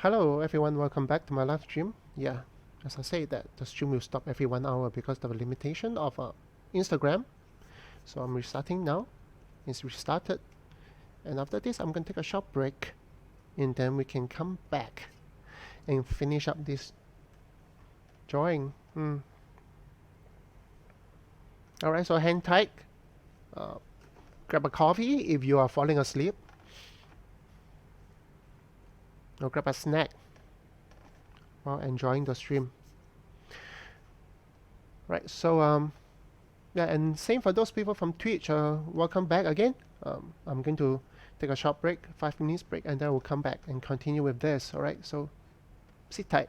Hello everyone, welcome back to my live stream. Yeah, as I say that the stream will stop every 1 hour because of the limitation of Instagram. So I'm restarting now. It's restarted. And after this, I'm going to take a short break. And then we can come back and finish up this drawing. Alright, so hang tight. Uh, grab a coffee if you are falling asleep. Or grab a snack while enjoying the stream. Right, so yeah, and same for those people from Twitch. Welcome back again. I'm going to take a short break, 5 minutes break, and then we'll come back and continue with this. All right, so sit tight.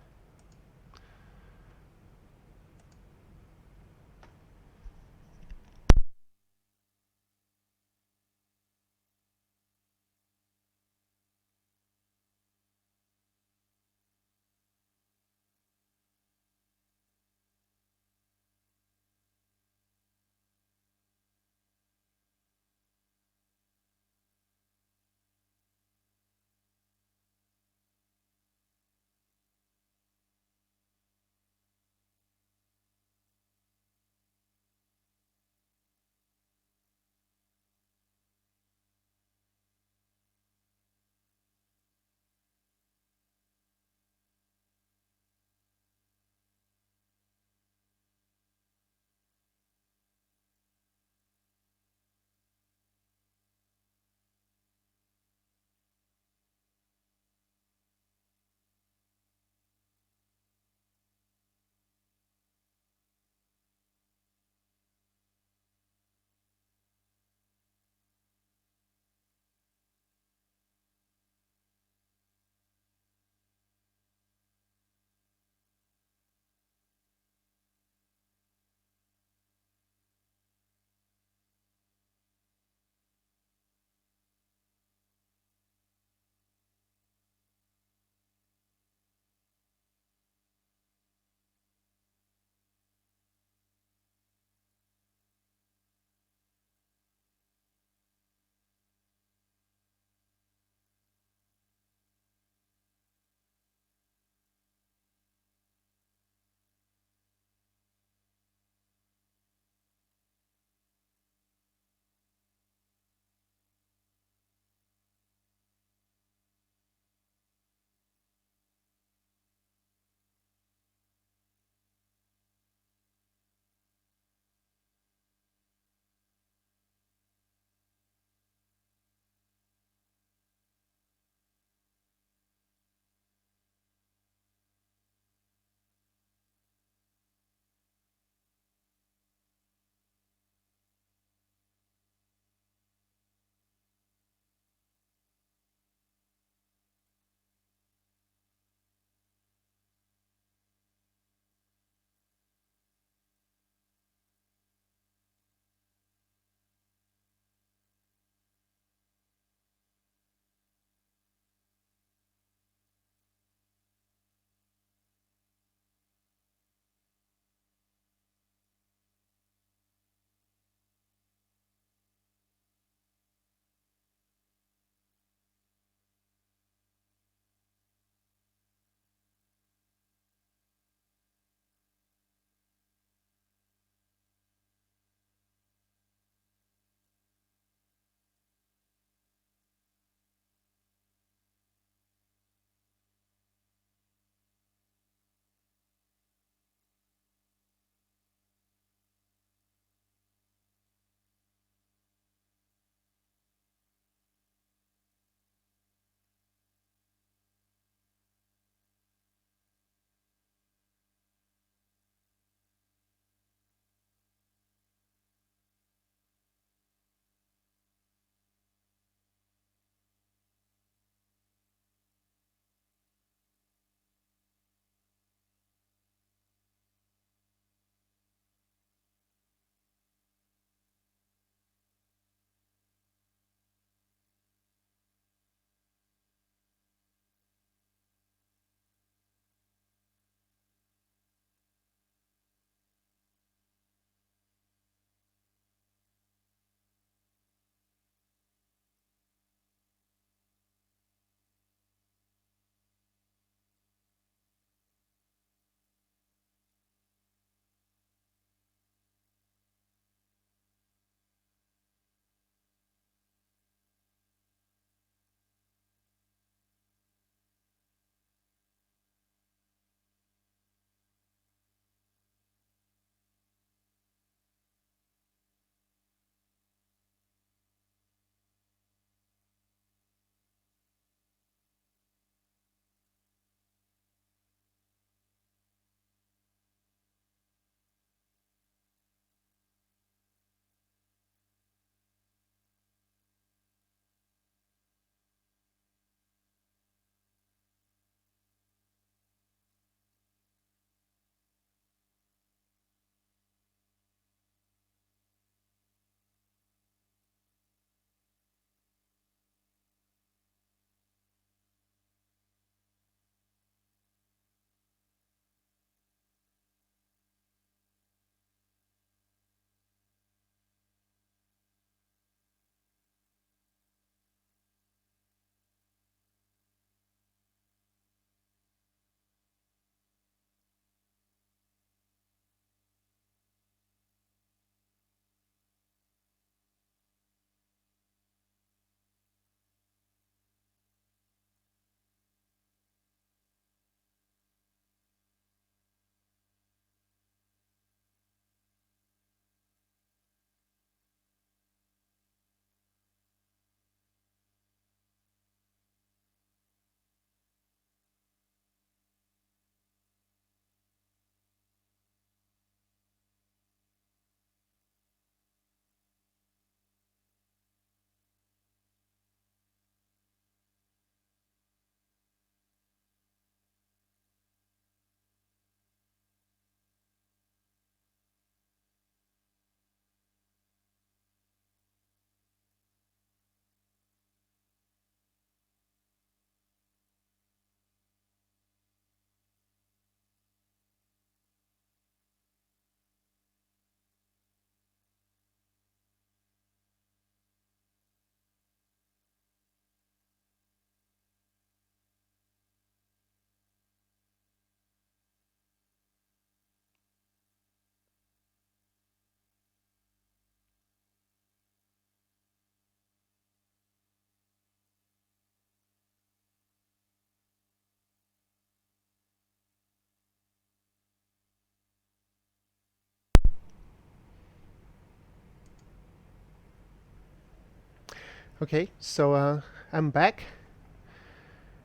Okay, so I'm back,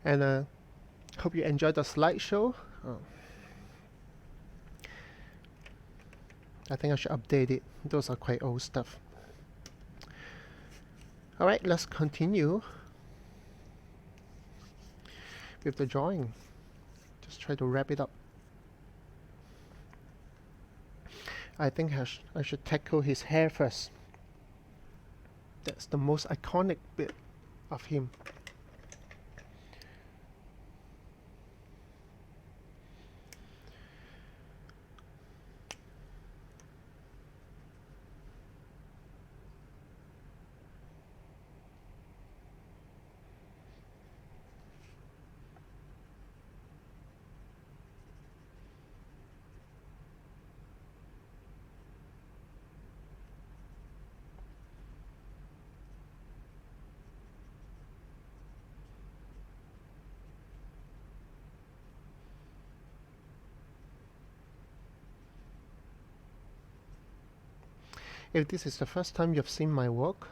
and hope you enjoyed the slideshow. Oh, I think I should update it. Those are quite old stuff. All right, let's continue with the drawing. Just try to wrap it up. I think I should tackle his hair first. That's the most iconic bit of him. If this is the first time you've seen my work,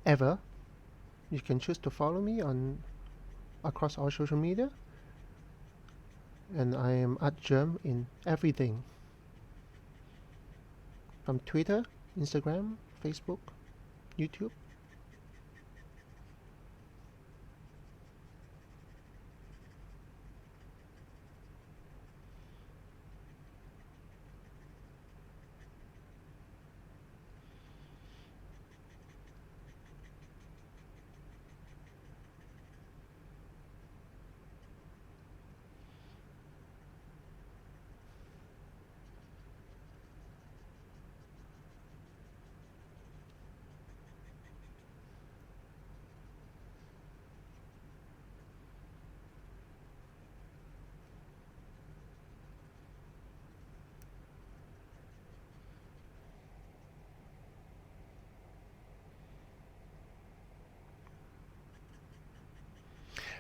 ever, you can choose to follow me on across all social media, and I am @germ in everything, from Twitter, Instagram, Facebook, YouTube.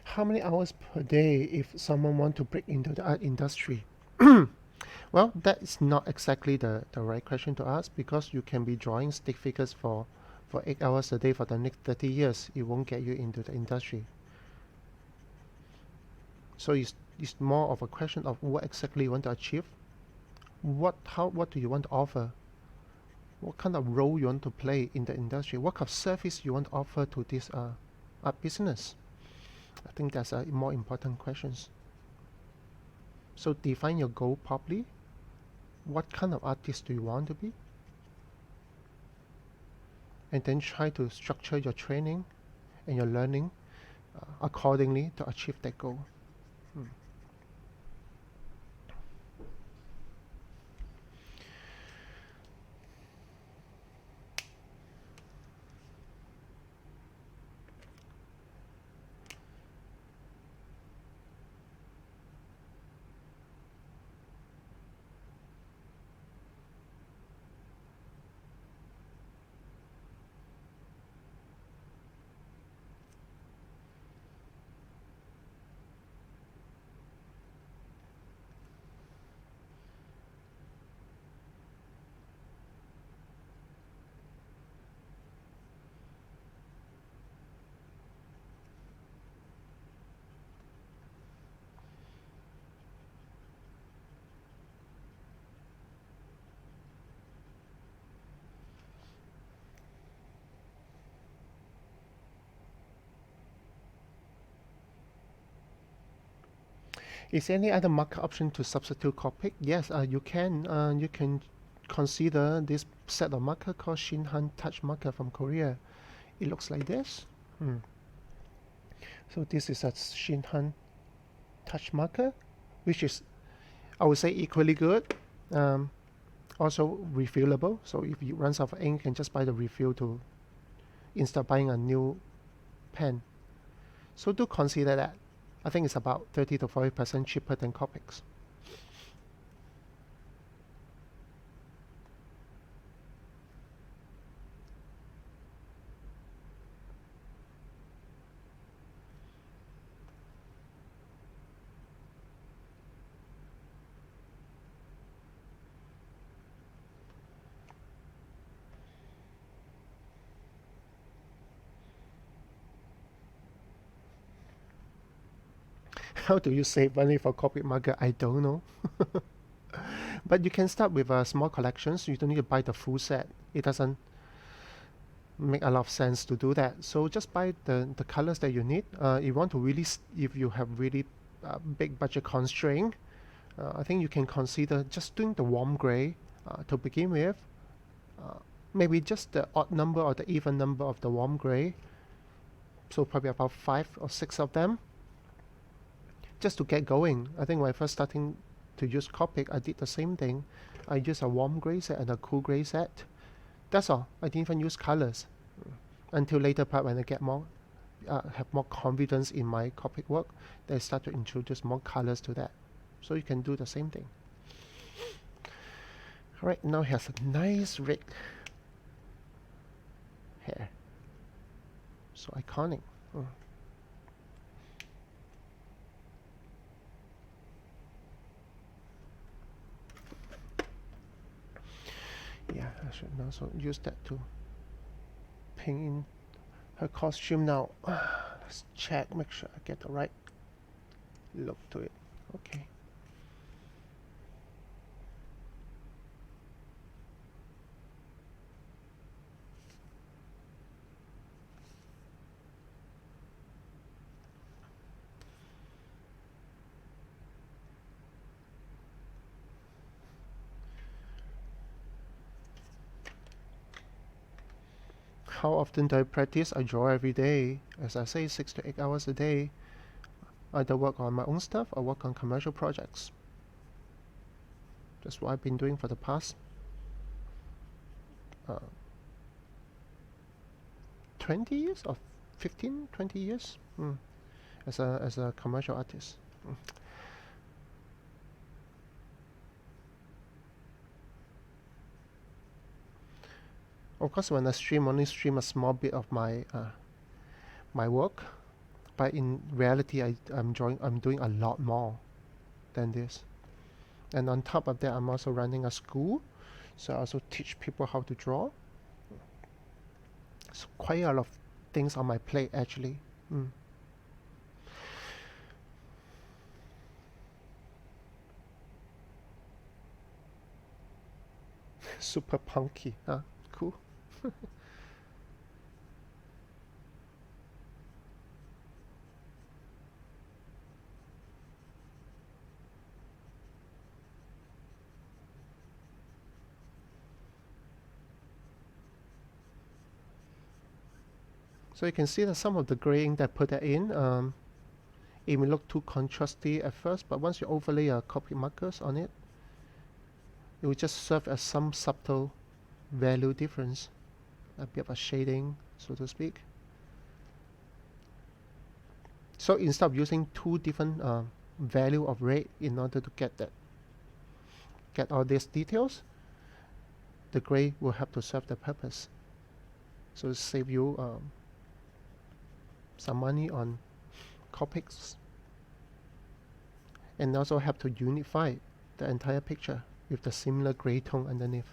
How many hours per day if someone want to break into the art industry? Well, that is not exactly the right question to ask, because you can be drawing stick figures for 8 hours a day for the next 30 years. It won't get you into the industry. So it's more of a question of what exactly you want to achieve. What do you want to offer? What kind of role you want to play in the industry? What kind of service you want to offer to this art business? I think that's more important questions. So define your goal properly. What kind of artist do you want to be? And then try to structure your training and your learning accordingly to achieve that goal. Is there any other marker option to substitute Copic? Yes, you can. You can consider this set of marker called Shinhan Touch marker from Korea. It looks like this. So this is a Shinhan Touch marker, which is, I would say, equally good. Also refillable. So if you run out of ink, you can just buy the refill to instead of buying a new pen. So do consider that. I think it's about 30 to 40% cheaper than Copics. How do you save money for copic marker? I don't know. But you can start with small collections. You don't need to buy the full set. It doesn't make a lot of sense to do that. So just buy the colors that you need. If you want to really, if you have really big budget constraint, I think you can consider just doing the warm gray to begin with. Maybe just the odd number or the even number of the warm gray. So probably about 5 or 6 of them. Just to get going. I think when I first starting to use Copic, I did the same thing. I used a warm gray set and a cool gray set. That's all. I didn't even use colors until later part when I get more, have more confidence in my Copic work. They start to introduce more colors to that. So you can do the same thing. All right, now he has a nice red hair. So iconic. Yeah, I should also use that to paint in her costume now. Let's check, make sure I get the right look to it. Okay. How often do I practice? I draw every day. As I say, 6 to 8 hours a day. I either work on my own stuff or work on commercial projects. That's what I've been doing for the past 20 years or 15, 20 years as a commercial artist. Of course, when I stream, only stream a small bit of my my work, but in reality, I'm doing a lot more than this. And on top of that, I'm also running a school, so I also teach people how to draw. So quite a lot of things on my plate actually. Super punky, cool. So you can see that some of the graying that I put that in, it may look too contrasty at first, but once you overlay Copic markers on it, it will just serve as some subtle value difference, a bit of a shading, so to speak. So instead of using two different value of red in order to get all these details, the gray will have to serve the purpose. So it save you some money on Copics, and also have to unify the entire picture with the similar gray tone underneath.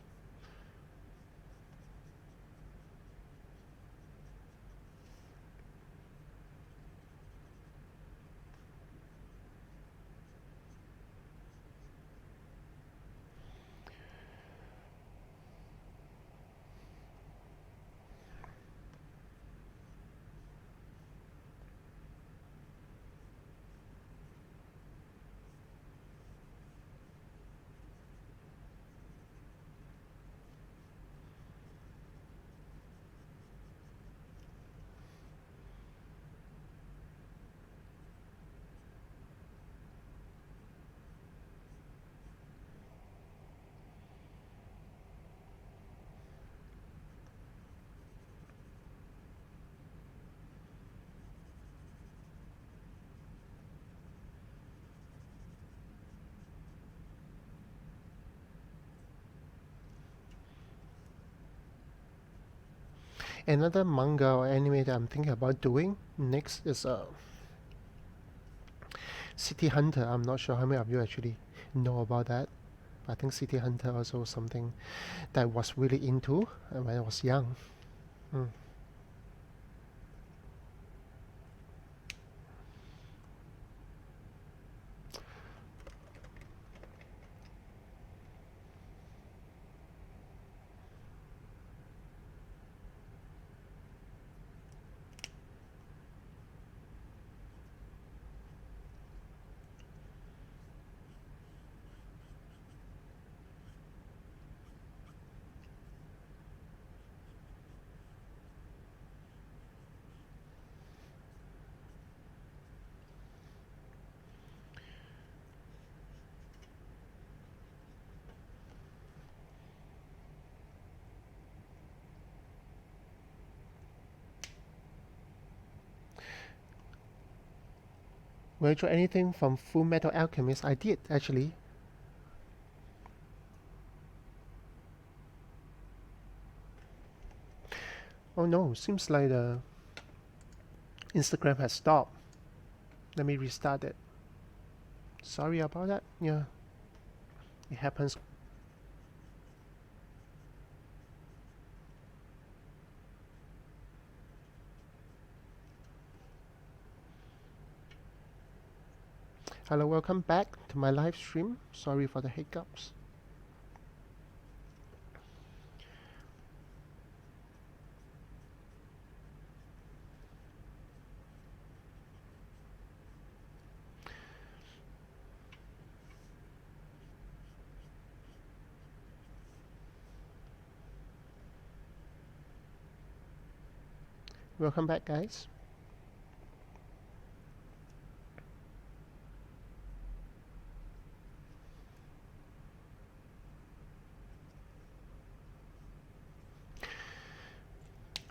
Another manga or anime that I'm thinking about doing next is City Hunter. I'm not sure how many of you actually know about that. I think City Hunter also something that I was really into when I was young. Will you try anything from Full Metal Alchemist? I did actually. Oh no, seems like the Instagram has stopped. Let me restart it. Sorry about that. Yeah, it happens. Hello, welcome back to my live stream. Sorry for the hiccups. Welcome back, guys.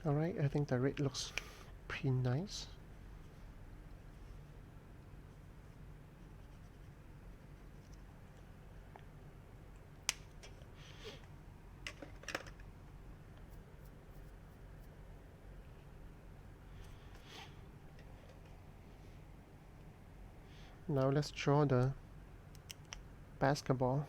Alright, I think the red looks pretty nice. Now let's draw the basketball.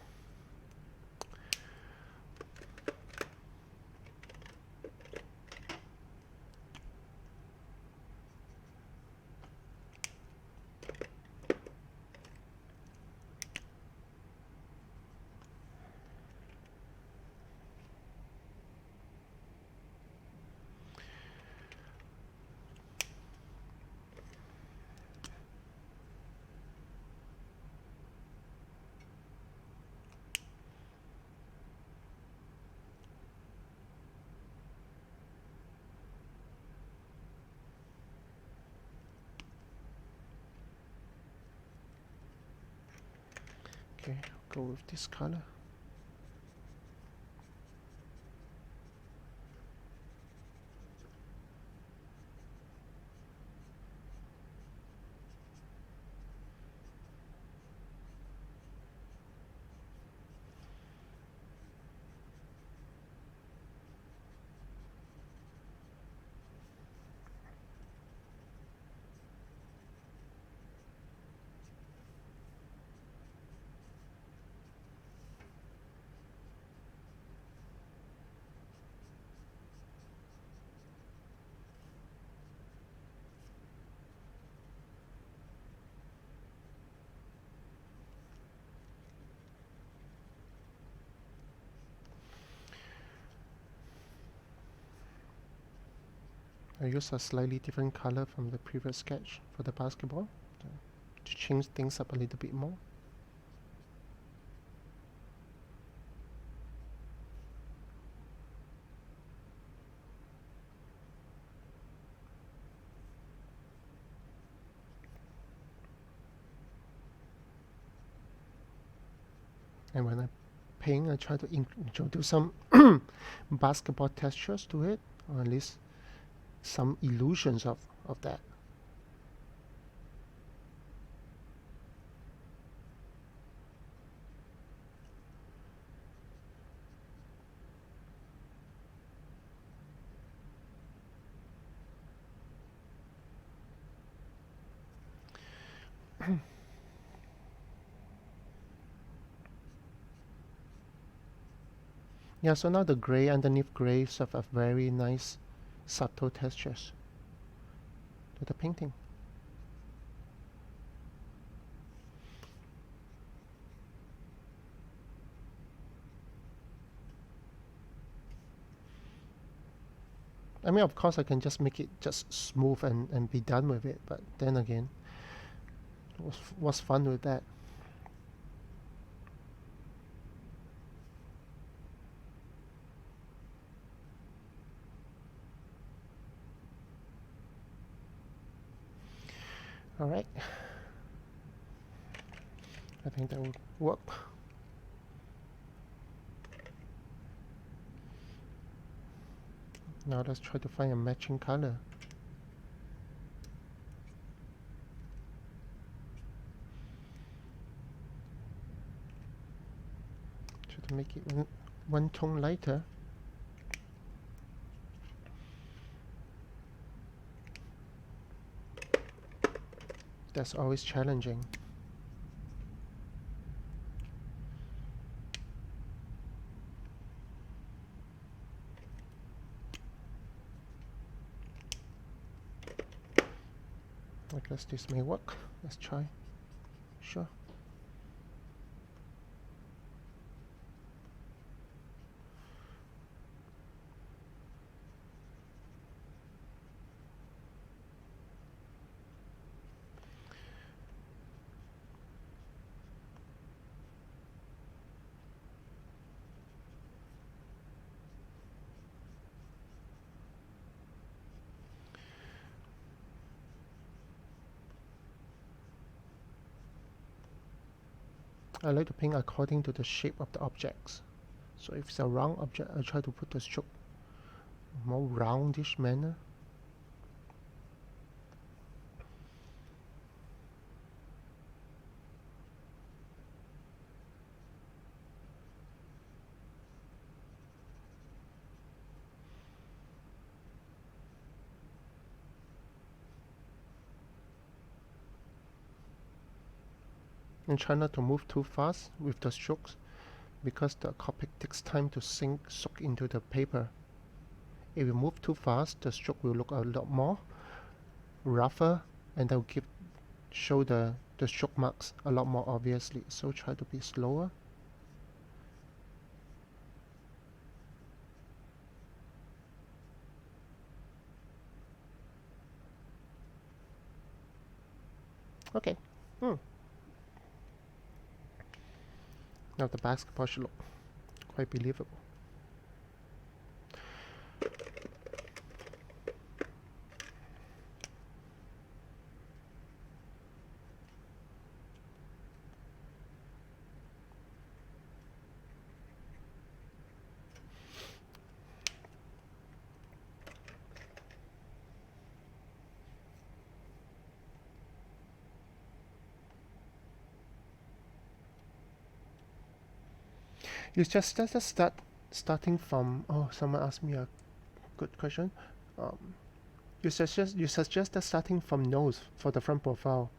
Okay, I'll go with this color. I use a slightly different color from the previous sketch for the basketball to change things up a little bit more. And when I paint, I try to introduce some basketball textures to it, or at least some illusions of that. Yeah, so now the gray underneath gray have a very nice subtle textures to the painting. I mean, of course, I can just make it just smooth and be done with it, but then again, what's fun with that? Alright. I think that would work. Now let's try to find a matching color. to make it one tone lighter. That's always challenging. I guess this may work. Let's try. Sure. I like to paint according to the shape of the objects. So if it's a round object, I try to put the stroke more roundish manner. And try not to move too fast with the strokes, because the Copic takes time to soak into the paper. If you move too fast, the stroke will look a lot more rougher, and that will show the stroke marks a lot more obviously. So try to be slower. Okay. Now the basketball should look quite believable. You just starting from. Oh, someone asked me a good question. You suggest that starting from nose for the front profile.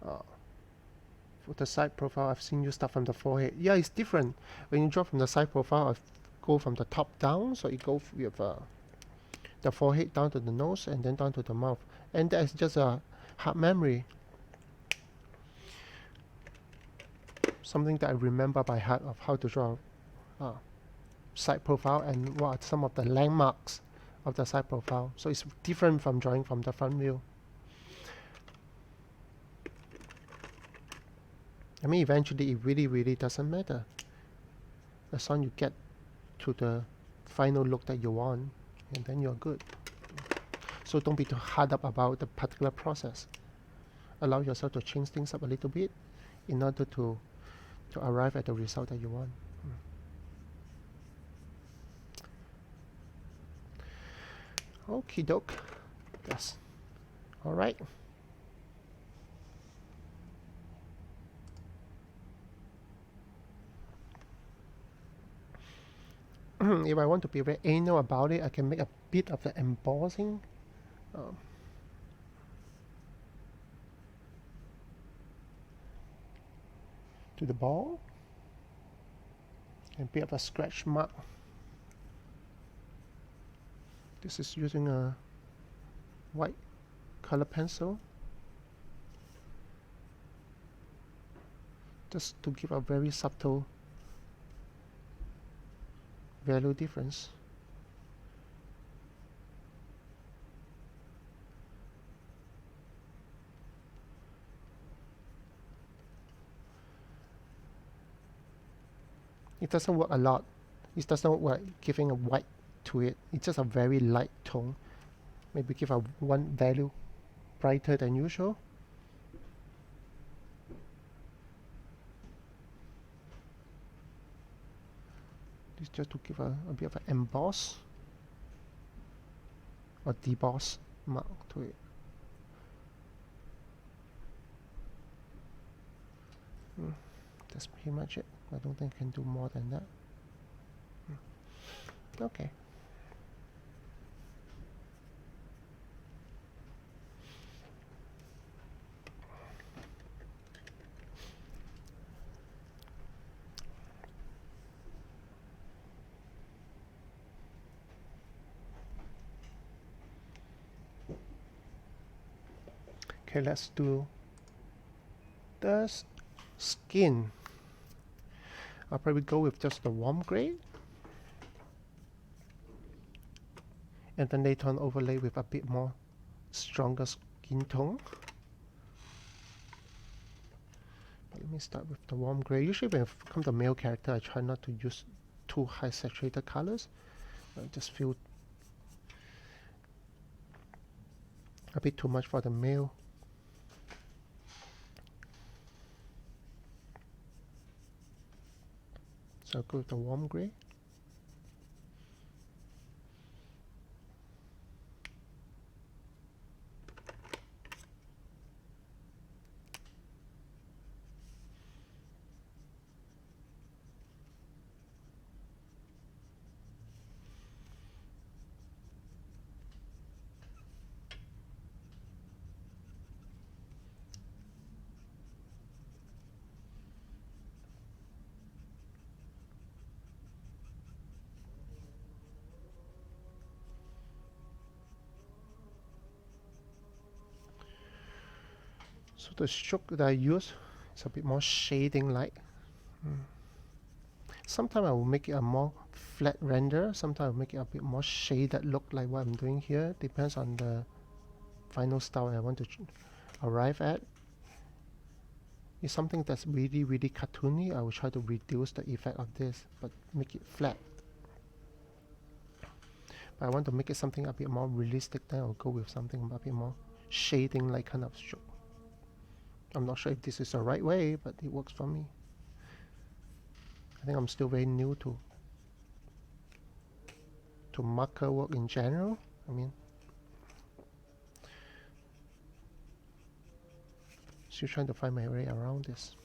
For the side profile, I've seen you start from the forehead. Yeah, it's different. When you draw from the side profile, I go from the top down, so you go with the forehead down to the nose and then down to the mouth. And that's just a hard memory. Something that I remember by heart of how to draw side profile and what are some of the landmarks of the side profile. So it's different from drawing from the front view. I mean, eventually it really doesn't matter. As long as you get to the final look that you want, and then you're good. So don't be too hard up about the particular process. Allow yourself to change things up a little bit in order to arrive at the result that you want. Okie doke. Yes. All right. If I want to be very anal about it, I can make a bit of the embossing. To the ball. And a bit of a scratch mark. This is using a white color pencil. Just to give a very subtle value difference. It doesn't work a lot. It doesn't work giving a white to it. It's just a very light tone. Maybe give a one value brighter than usual. This just to give a bit of an emboss or deboss mark to it. That's pretty much it. I don't think I can do more than that. Okay. Okay, let's do the skin. I'll probably go with just the warm gray, and then later on overlay with a bit more stronger skin tone. But let me start with the warm gray. Usually when it comes to male character, I try not to use too high saturated colors. I just feel a bit too much for the male. So I'll go with the warm gray. So the stroke that I use is a bit more shading like. Sometimes I will make it a more flat render, sometimes I'll make it a bit more shaded look like what I'm doing here. Depends on the final style I want to arrive at. If something that's really cartoony, I will try to reduce the effect of this, but make it flat. But I want to make it something a bit more realistic, then I'll go with something a bit more shading like kind of stroke. I'm not sure if this is the right way, but it works for me. I think I'm still very new to marker work in general. I mean, still trying to find my way around this.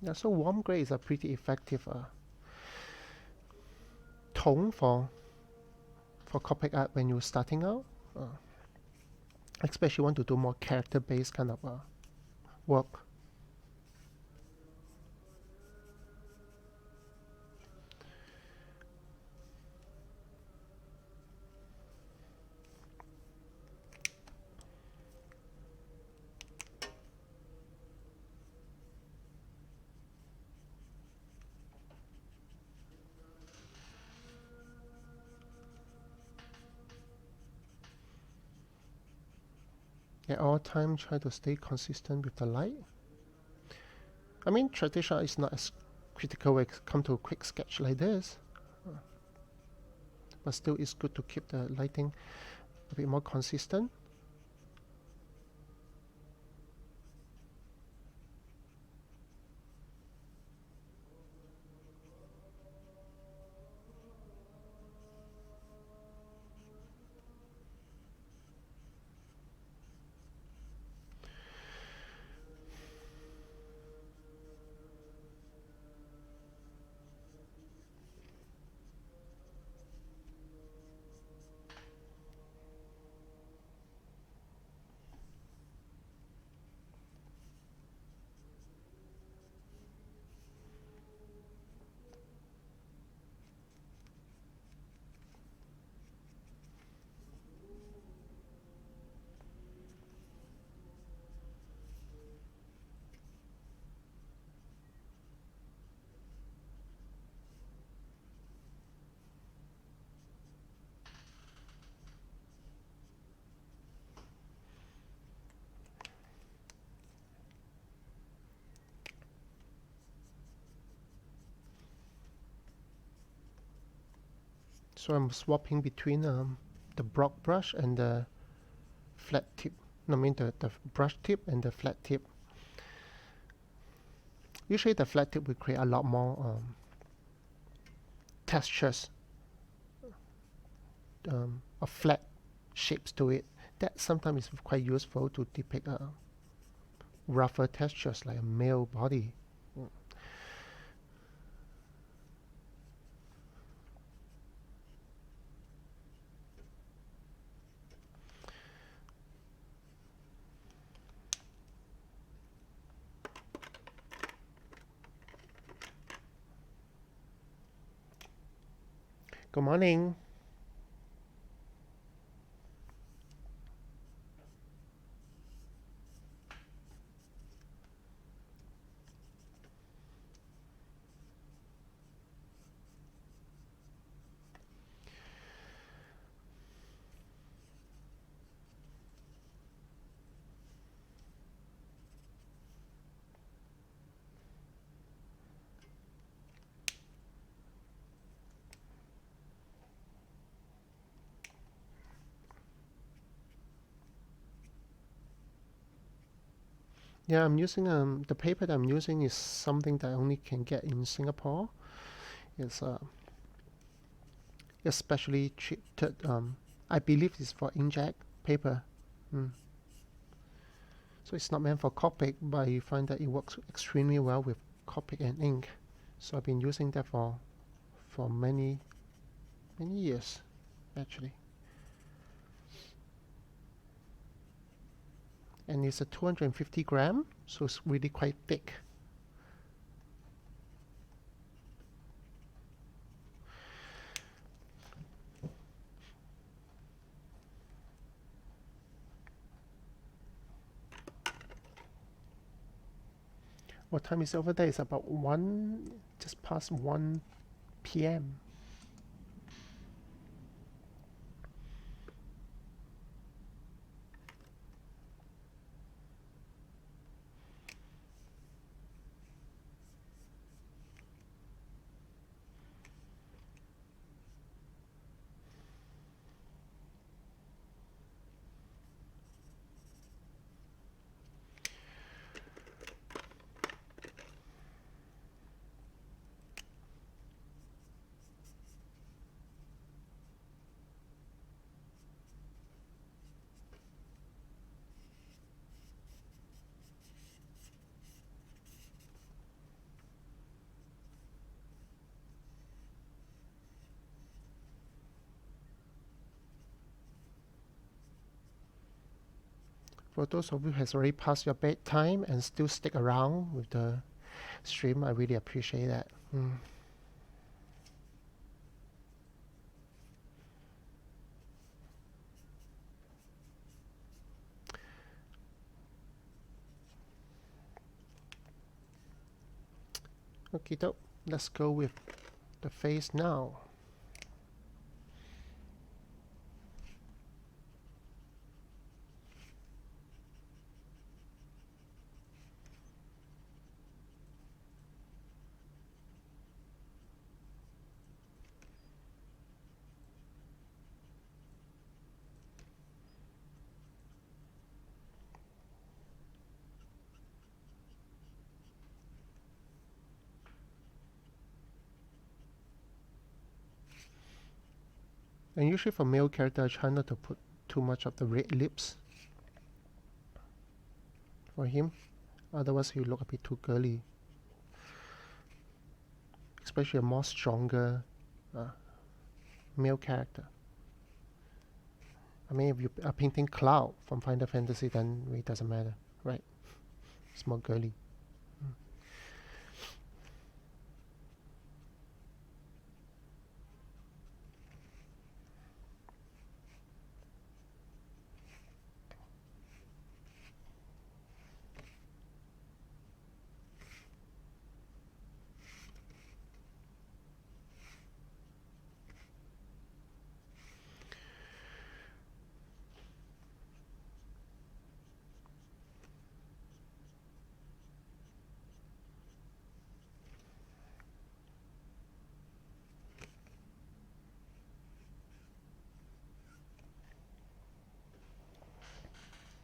Yeah, so warm gray is a pretty effective tone for copic art when you're starting out. Especially want to do more character-based kind of work. At all times, try to stay consistent with the light. I mean, traditional is not as critical when it comes to a quick sketch like this. But still, it's good to keep the lighting a bit more consistent. So I'm swapping between the broad brush and the flat tip. No, I mean the brush tip and the flat tip. Usually the flat tip will create a lot more textures of flat shapes to it. That sometimes is quite useful to depict rougher textures like a male body. Good morning. Yeah, I'm using the paper that I'm using is something that I only can get in Singapore. It's especially treated. I believe it's for inkjet paper. So it's not meant for Copic, but I find that it works extremely well with Copic and ink. So I've been using that for many years, actually. And it's a 250 gram, so it's really quite thick. What time is it over there? It's about just past 1 p.m. For those of you who has already passed your bedtime and still stick around with the stream, I really appreciate that. Okay, dope. Let's go with the face now. And usually for male character, I try not to put too much of the red lips for him. Otherwise, he'll look a bit too girly. Especially a more stronger male character. I mean, if you are painting Cloud from Final Fantasy, then it doesn't matter, right? It's more girly.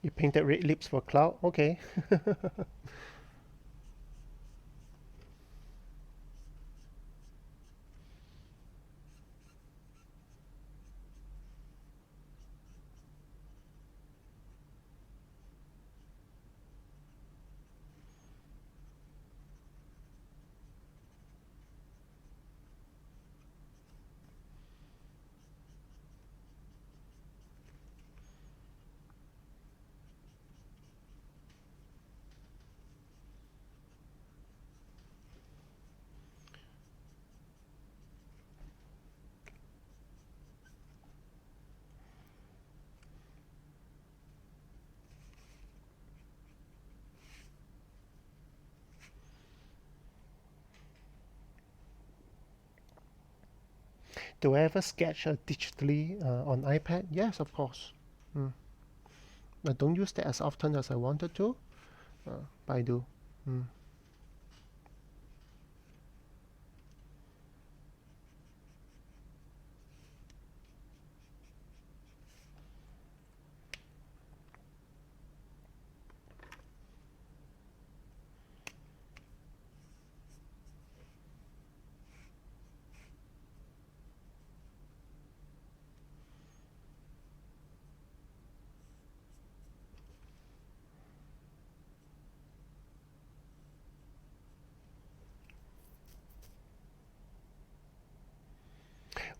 You painted red lips for Cloud? Okay. Do I ever sketch digitally on iPad? Yes, of course. Mm. I don't use that as often as I wanted to, but I do. Mm.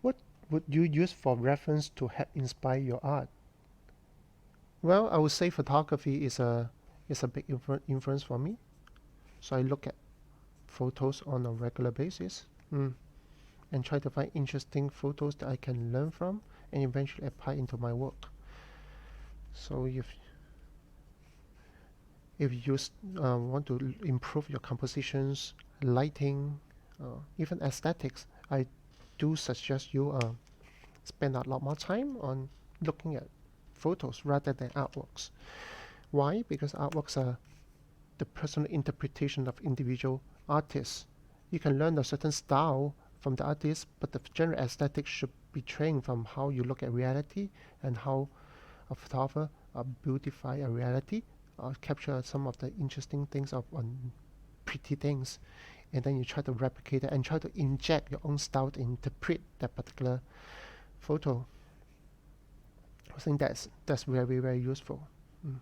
What would you use for reference to help inspire your art? Well, I would say photography is a big influence for me. So I look at photos on a regular basis, and try to find interesting photos that I can learn from and eventually apply into my work. So if you want to improve your compositions, lighting, even aesthetics, I do suggest you spend a lot more time on looking at photos rather than artworks. Why? Because artworks are the personal interpretation of individual artists. You can learn a certain style from the artist, but the general aesthetic should be trained from how you look at reality and how a photographer beautify a reality, capture some of the interesting things of pretty things, and then you try to replicate it and try to inject your own style to interpret that particular photo. I think that's very very useful. Mm.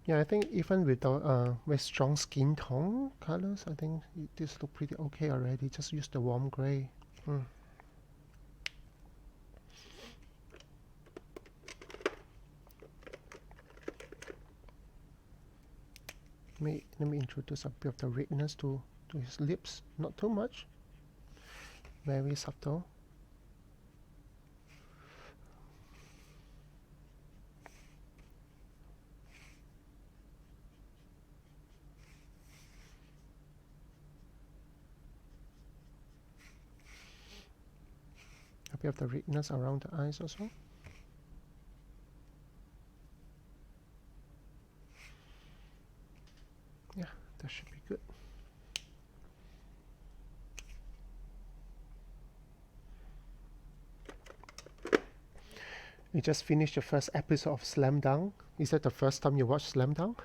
Yeah, I think even without with strong skin tone colors, I think this look pretty okay already. Just use the warm gray. Mm. Let me introduce a bit of the redness to his lips. Not too much. Very subtle. A bit of the redness around the eyes also. Yeah, that should be good. You just finished the first episode of Slam Dunk. Is that the first time you watched Slam Dunk?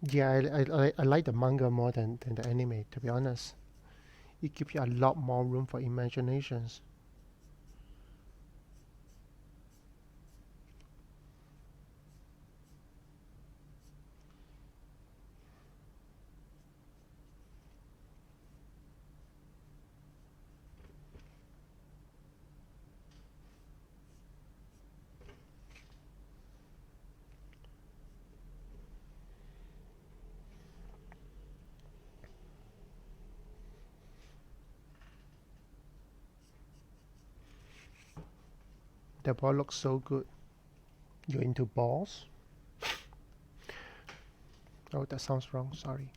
Yeah, I like the manga more than the anime, to be honest. It gives you a lot more room for imaginations. The ball looks so good. You're into balls? Oh, that sounds wrong. Sorry.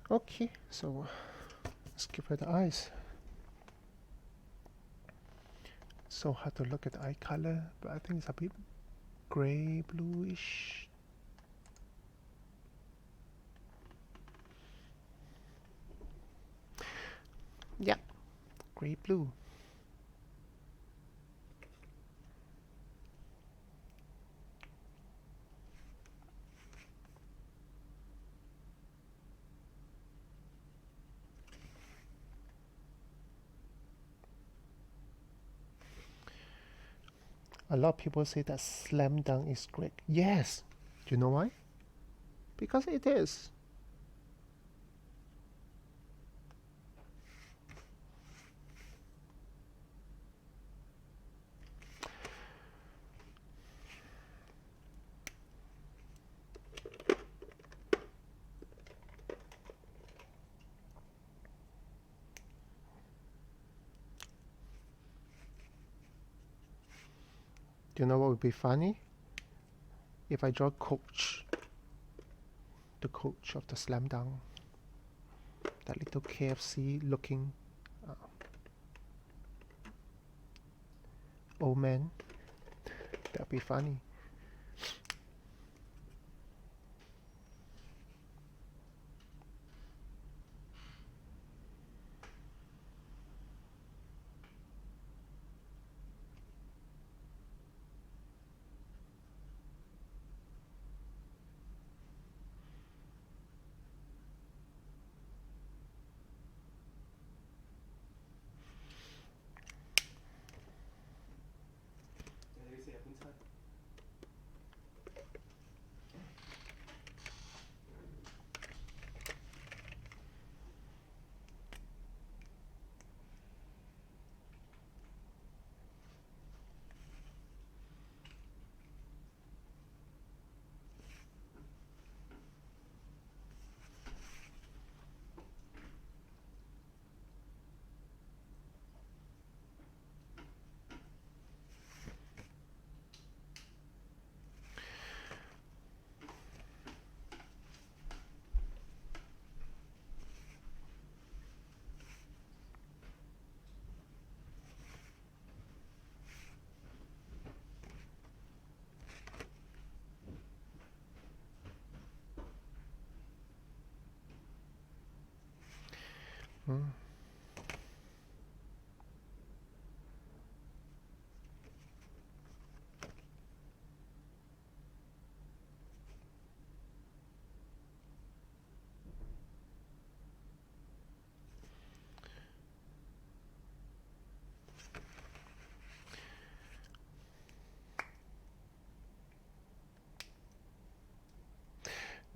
Okay, so let's give her the eyes. So hard to look at the eye color, but I think it's a bit gray, bluish. Yeah, gray blue. A lot of people say that Slam Dunk is great. Yes. Do you know why? Because it is. Do you know what would be funny? If I draw Coach, the coach of the Slam Dunk, that little KFC looking uh, old man, that'd be funny.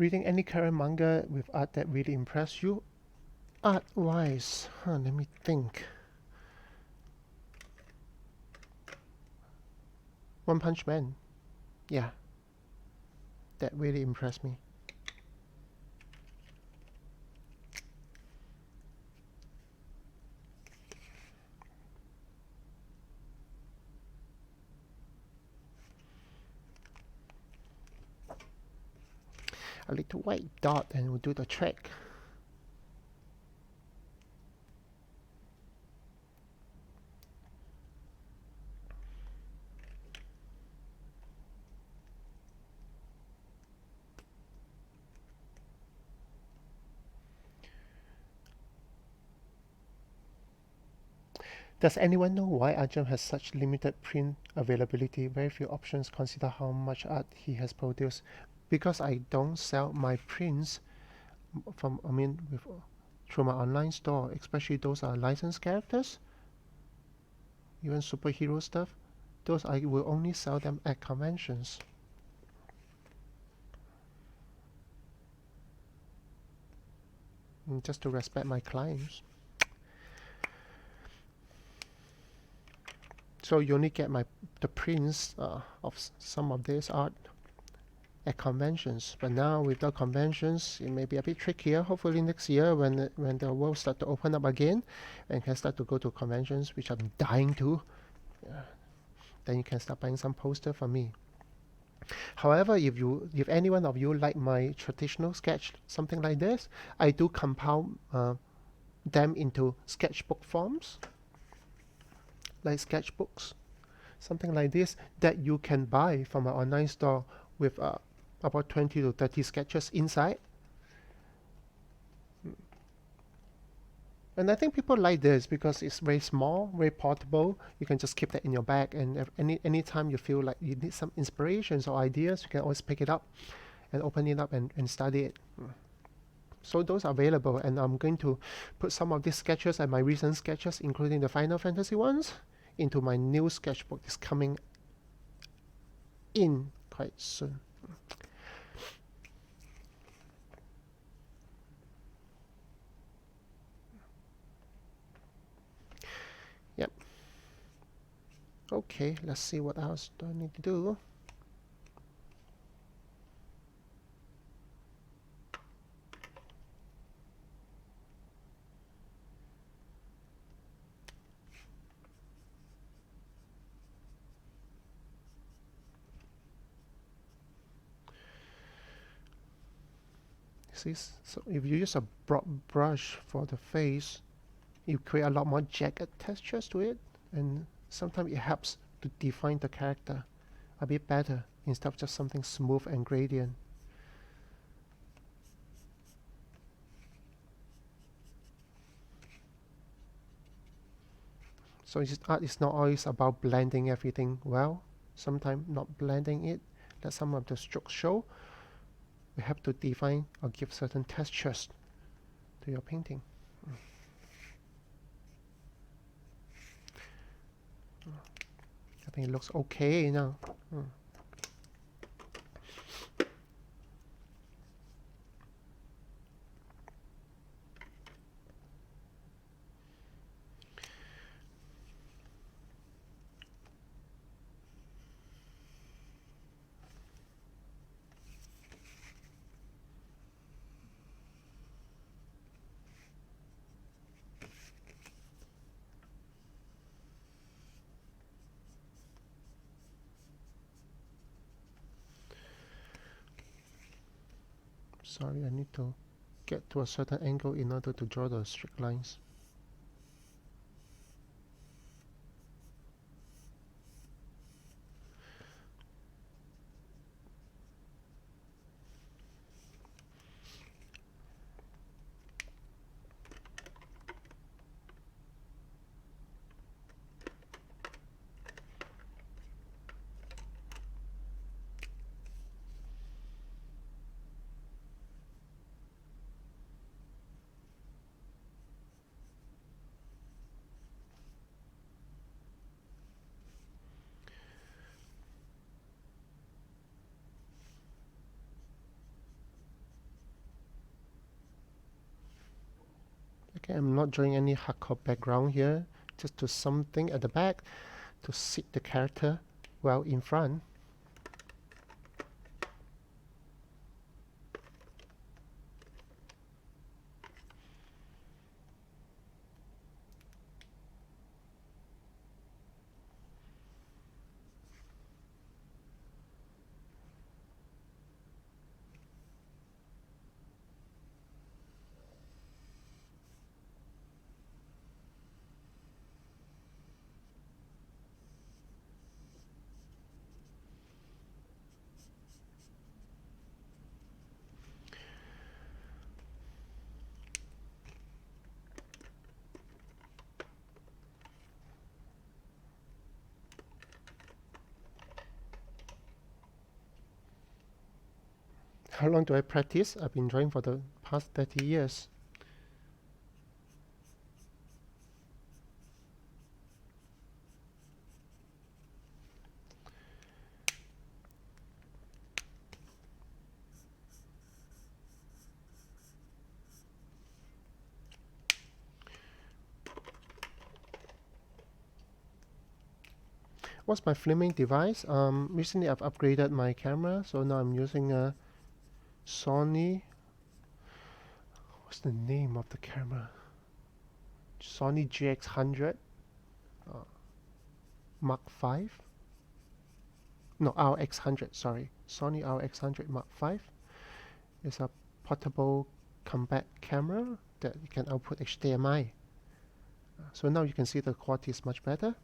Reading any current manga with art that really impressed you? Art-wise, let me think. One Punch Man. Yeah. That really impressed me. A little white dot and we'll do the trick. Does anyone know why Ajahn has such limited print availability? Very few options. Consider how much art he has produced. Because I don't sell my prints through my online store, especially those are licensed characters, even superhero stuff. Those I will only sell them at conventions. Just to respect my clients. So you only get the prints of some of this art at conventions. But now without conventions, it may be a bit trickier. Hopefully next year when the world start to open up again and can start to go to conventions, which I'm dying to, then you can start buying some poster from me. However, if any one of you like my traditional sketch, something like this, I do compile them into sketchbook forms, like sketchbooks, something like this that you can buy from an online store with about 20 to 30 sketches inside. And I think people like this because it's very small, very portable. You can just keep that in your bag, and any time you feel like you need some inspirations or ideas, you can always pick it up and open it up and study it. So those are available, and I'm going to put some of these sketches and my recent sketches, including the Final Fantasy ones, into my new sketchbook that's coming in quite soon. Yep. Okay, let's see what else do I need to do. See, so if you use a broad brush for the face, you create a lot more jagged textures to it, and sometimes it helps to define the character a bit better instead of just something smooth and gradient. So art is not always about blending everything well. Sometimes not blending it, let some of the strokes show. We have to define or give certain textures to your painting. I think it looks okay now. Sorry, I need to get to a certain angle in order to draw the straight lines. Okay, I'm not drawing any hardcore background here, just to something at the back to sit the character well in front. How long do I practice? I've been drawing for the past 30 years. What's my filming device? Recently I've upgraded my camera, so now I'm using a Sony. What's the name of the camera? Sony GX100 Mark 5. No, RX100. Sorry, Sony RX100 Mark 5. It's a portable compact camera that you can output HDMI. So now you can see the quality is much better.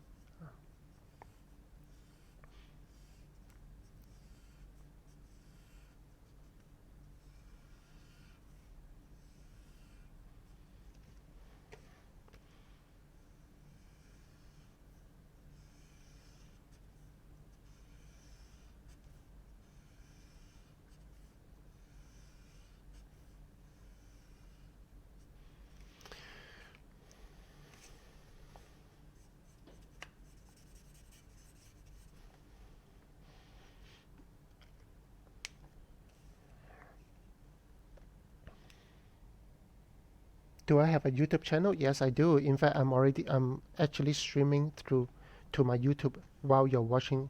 Do I have a YouTube channel? Yes, I do. In fact, I'm actually streaming through to my YouTube while you're watching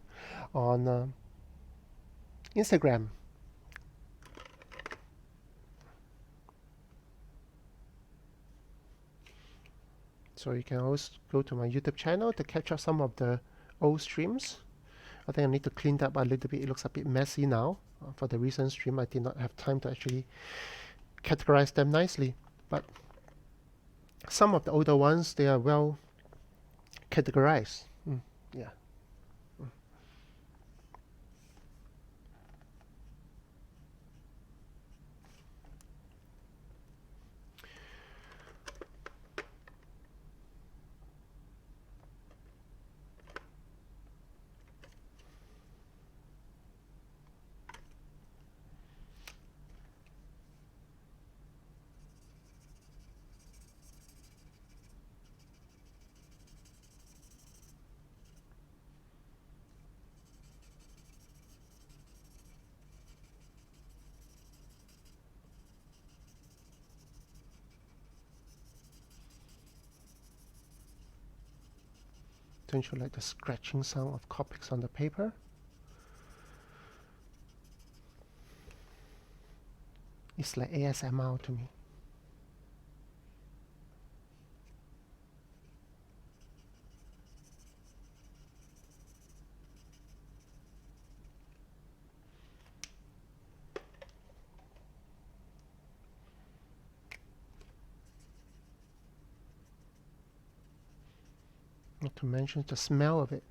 on Instagram. So you can always go to my YouTube channel to catch up some of the old streams. I think I need to clean that up a little bit. It looks a bit messy now. For the recent stream, I did not have time to actually categorize them nicely. But some of the older ones, they are well categorized. Yeah. Don't you like the scratching sound of Copics on the paper? It's like ASMR to me. Not to mention the smell of it.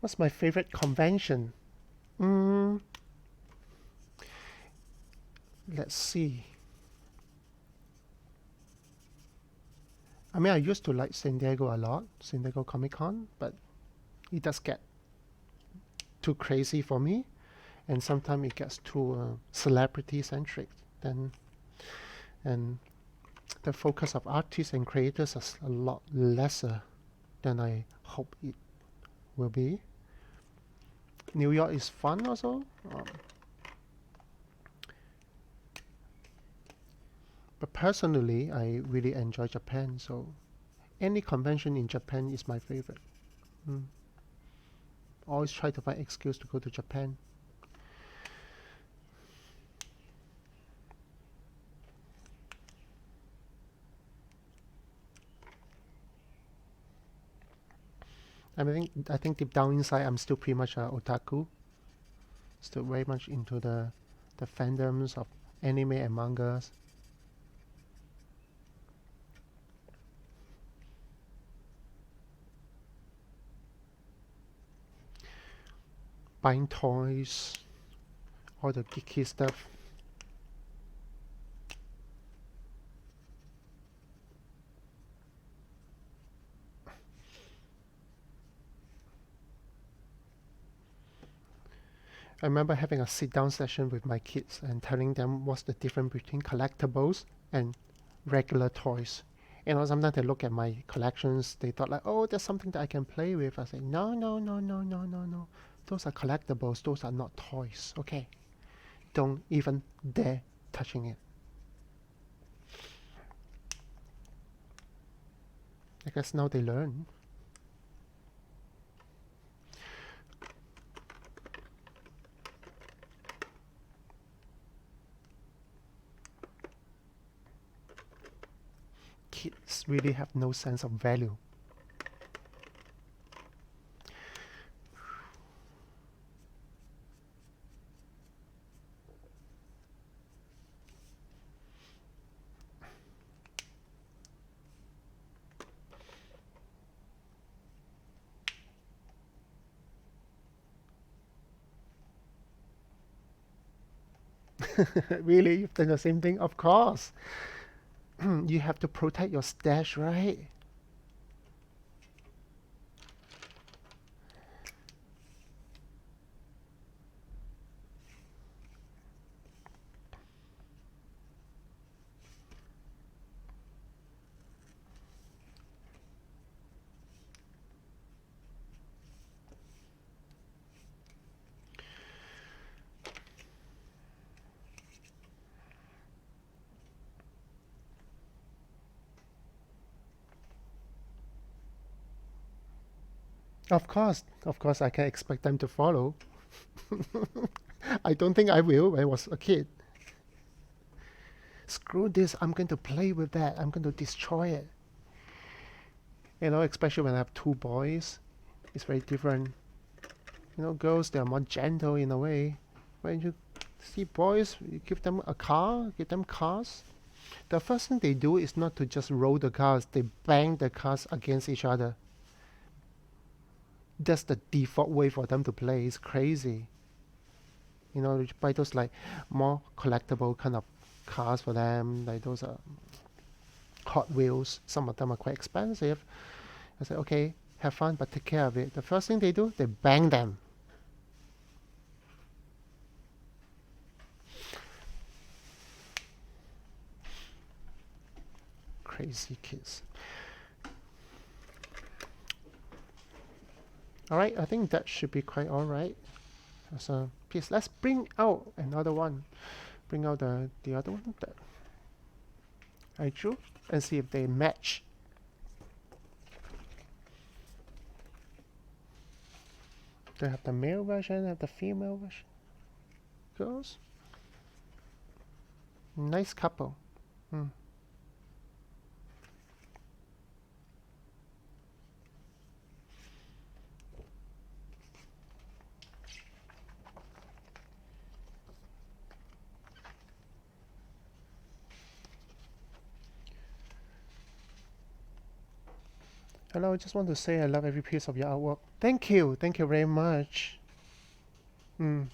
What's my favorite convention? Mm, let's see. I mean, I used to like San Diego a lot, San Diego Comic Con, but it does get too crazy for me, and sometimes it gets too celebrity centric. Then, and the focus of artists and creators is a lot lesser than I hope it will be. New York is fun also, but personally, I really enjoy Japan. So any convention in Japan is my favorite. Always try to find excuse to go to Japan. I think deep down inside, I'm still pretty much a otaku. Still very much into the fandoms of anime and mangas. Buying toys, all the geeky stuff. I remember having a sit-down session with my kids and telling them what's the difference between collectibles and regular toys. You know, sometimes they look at my collections, they thought like, oh, there's something that I can play with. I say, no, no, no, no, no, no, no. Those are collectibles. Those are not toys. Okay, don't even dare touching it. I guess now they learn. Kids really have no sense of value. Really? You've done the same thing? Of course. You have to protect your stash, right? Of course, I can expect them to follow. I don't think I will when I was a kid. Screw this, I'm going to play with that. I'm going to destroy it. You know, especially when I have two boys, it's very different. You know, girls, they're more gentle in a way. When you see boys, you give them a car, give them cars. The first thing they do is not to just roll the cars, they bang the cars against each other. That's the default way for them to play. It's crazy. You know, you buy those like more collectible kind of cars for them, like those Hot Wheels. Some of them are quite expensive. I said, okay, have fun, but take care of it. The first thing they do, they bang them. Crazy kids. Alright, I think that should be quite alright. So please, let's bring out another one. Bring out the other one that I drew and see if they match. Do I have the male version, have the female version? Girls? Nice couple. Hello, I just want to say I love every piece of your artwork. Thank you. Thank you very much. Mm.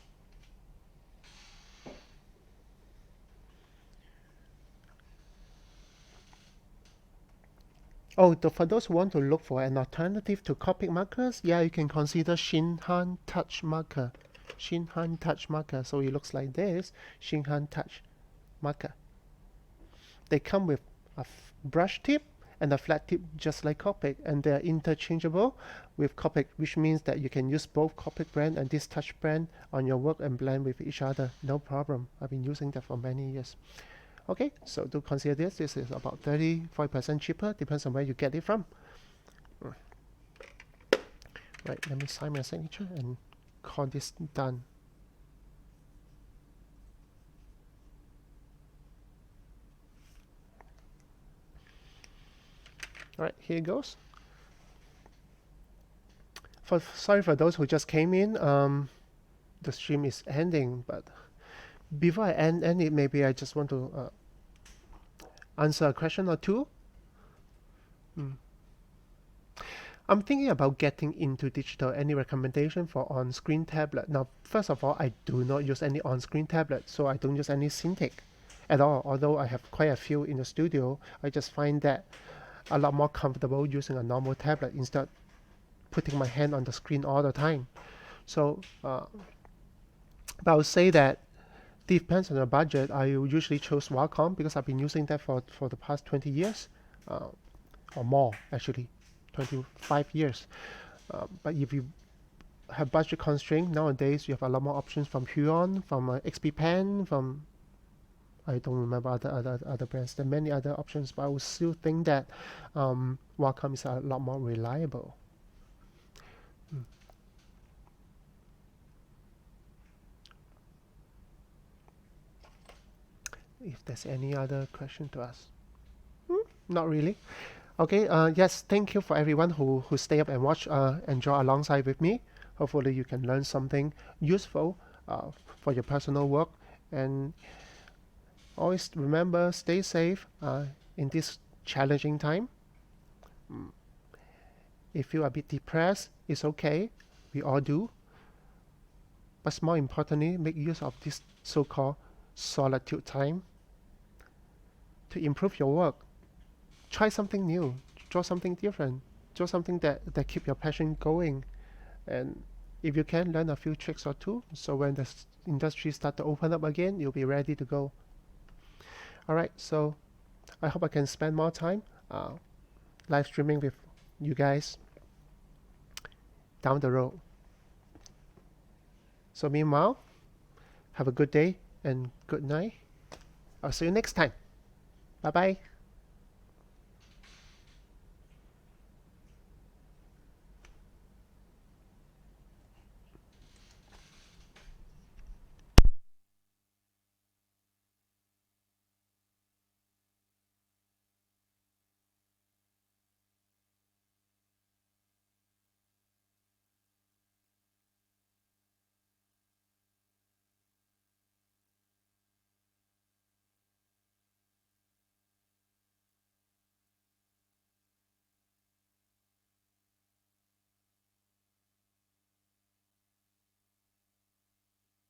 Oh, for those who want to look for an alternative to Copic markers, yeah, you can consider Shinhan Touch marker. Shinhan Touch marker. So it looks like this. Shinhan Touch marker. They come with a brush tip and a flat tip just like Copic, and they're interchangeable with Copic, which means that you can use both Copic brand and this Touch brand on your work and blend with each other. No problem. I've been using that for many years. Okay, so do consider this. This is about 35% cheaper, depends on where you get it from. Right, let me sign my signature and call this done. All right, here it goes. Sorry for those who just came in. The stream is ending, but before I end it, maybe I just want to answer a question or two. I'm thinking about getting into digital. Any recommendation for on-screen tablet? Now, first of all, I do not use any on-screen tablet, so I don't use any Cintiq at all. Although I have quite a few in the studio, I just find that a lot more comfortable using a normal tablet instead of putting my hand on the screen all the time. So, but I would say that depends on the budget. I usually choose Wacom because I've been using that for the past 20 years, or more actually, 25 years. But if you have budget constraint nowadays, you have a lot more options from Huion, from XP Pen, from I don't remember other brands. There are many other options, but I would still think that Wacom is a lot more reliable. If there's any other question to ask. Not really. Okay, yes, thank you for everyone who stay up and watch, enjoy alongside with me. Hopefully you can learn something useful for your personal work. And always remember, stay safe in this challenging time. If you're a bit depressed, it's okay. We all do. But more importantly, make use of this so-called solitude time to improve your work. Try something new, draw something different, draw something that keep your passion going. And if you can, learn a few tricks or two, so when the industry start to open up again, you'll be ready to go. All right, so I hope I can spend more time live streaming with you guys down the road. So meanwhile, have a good day and good night. I'll see you next time. Bye bye.